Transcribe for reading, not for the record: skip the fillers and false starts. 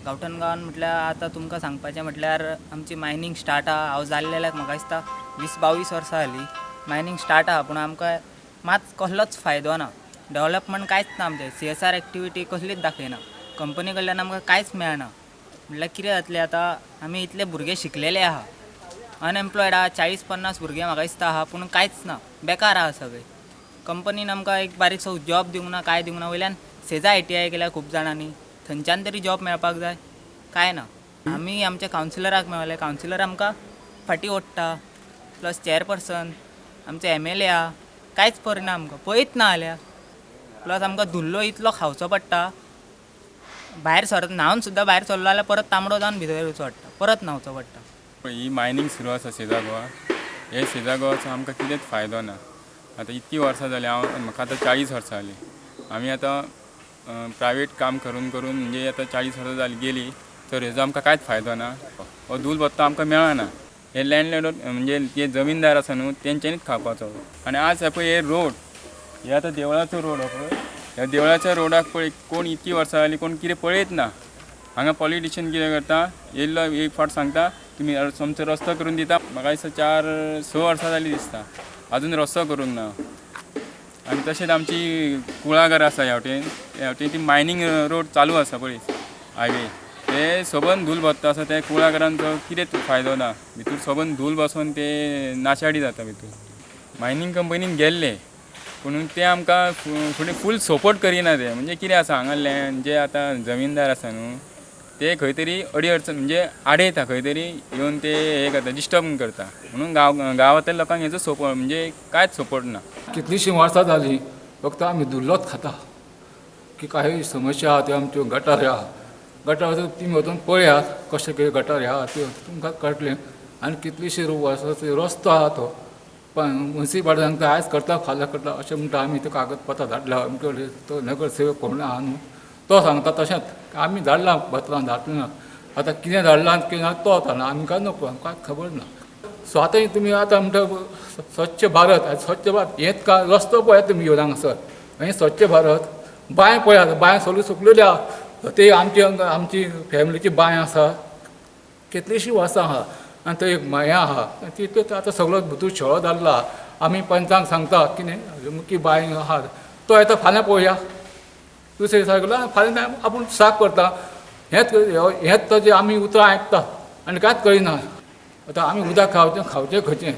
गांवठण गांवान म्हटल्यार आतां तुमकां सांगपाचें म्हटल्यार आमची मायनींग स्टार्ट आहा. हांव जाल्लेल्याक म्हाका दिसता 20-22 वर्सां जालीं मायनींग स्टार्ट आहा, पूण आमकां मात कसलोच फायदो ना. डेव्हलपमेंट कांयच ना आमचें. CSR एक्टिविटी कसलीच दाखयना. कंपनी कडल्यान आमकां कांयच मेळना. म्हटल्यार कितें जातलें आतां, आमी इतले भुरगे शिकलेले आहा, अनएम्प्लॉयड आहा 40-50 भुरगे म्हाका दिसता आहा, पूण कांयच ना, बेकार आहा सगळे. कंपनीन आमकां एक बारीकसो जॉब दिवंक ना, काय दिवंक ना. वयल्यान सेजा ITI केल्या खूब जाणांनी, थंयच्यान तरी जॉब मेळपाक जाय, काय ना. आमी आमच्या कावन्सिलराक मेळले, कावन्सिलर आमकां फाटीं ओडटा, प्लस चेअरपर्सन आमचे MLA आहा, कांयच परिणाम आमकां पळयत ना जाल्यार. प्लस आमकां धुल्लो इतलो खावचो पडटा, भायर सरत न्हांवन सुद्दां भायर सरलो जाल्यार परत तांबडो जावन भितर येवचो पडटा, परत न्हांवचो पडटा. ही मायनींग सुरू आसा सेजा गोवा. हे सेजा गोवाचो आमकां कितेंच फायदो ना. आतां इतकी वर्सां जालीं, म्हाका आतां 40 वर्सां जालीं. आमी आतां प्रायवेट काम करून करून म्हणजे आतां 40 वर्सां जालीं गेलीं, तर हेजो आमकां कांयच फायदो ना. हो धूल भत्तो आमकां मेळना. हे लँडलॉर्ड म्हणजे जे जमीनदार आसा न्हू, तेंच्यांनीच खावपाचो. आनी आज पळय हे रोड, हे आतां देवळाचो रोड हो पळय, ह्या देवळाच्या रोडाक पळय कोण इतकी वर्सां जालीं कोण कितें पळयत ना. हांगा पॉलिटिशियन कितें करता, येयल्लो एक फावट सांगता तुमी आमचो रस्तो करून दिता. म्हाका दिसता 4-6 वर्सां जालीं दिसता, अजून रस्तो करूंक ना. आनी तशेंच आमची कुळागर आसा ह्या वटेन ती मायनींग रोड चालू आसा पळय हायवे, ते सबंद धूल भत्तो आसा. ते कुळागरांचो कितेंच फायदो ना. भितूर सबंद धूल बसोन ते नाशाडी जाता भितूर. मायनींग कंपनीन गेल्ले, पूण ते आमकां फुडें फूल सपोर्ट करिना. ते म्हणजे कितें आसा हांगा लँड जे आतां जमीनदार आसा न्हू, ते खंय तरी अडचण म्हणजे आडयता, खंय तरी येवन ते हे करता, डिस्टर्ब करता. म्हणून गांवांतल्या लोकांक हेजो सपोर्ट म्हणजे कांयच सपोर्ट ना. कितलींशीं वर्सां जालीं फक्त आमी धुल्लोच खाता. की काही समस्या आहा त्यो आमच्यो गटार आहा. गटार तुमी वचून पळयात कशें कितें गटार आहा त्यो तुमकां कळटलें. आनी कितलींशीं वर्सां रस्तो आहा तो मुन्सिपाल्टी सांगता आयज करता फाल्यां करता अशें म्हणटा. आमी तो कागदपत्रां धाडला आमचे कडेन, तो नगरसेवक कोण आहा न्हू, तो सांगता तशेंच आमी धाडलां पत्रां धाडलें ना. आतां कितें धाडलां कितें ना तो जाणा, आमकां नको, आमकां खबर ना. सो आतां तुमी आतां म्हणटा स्वच्छ भारत हेंच का रस्तो पळयात तुमी येवन हांगासर, हें स्वच्छ भारत. बांय पळयात, बांय सगळ्यो सुकलेल्यो आहा. ते आमची फॅमिलीची बांय आसा, कितलींशीं वर्सां आहा. आनी थंय एक हें आहा, तितूंत आतां सगळो भितूर शेळो जाल्लो. आमी पंचांक सांगता कितें की बांय आहा, तो येता फाल्यां पळोवया. दुसरे दिसा गेलो फाल्यां आपूण साफ करता. हेंच ताजें आमी उतरां आयकतात आनी कांयच कळना. आतां आमी उदक खावचें खंयचें.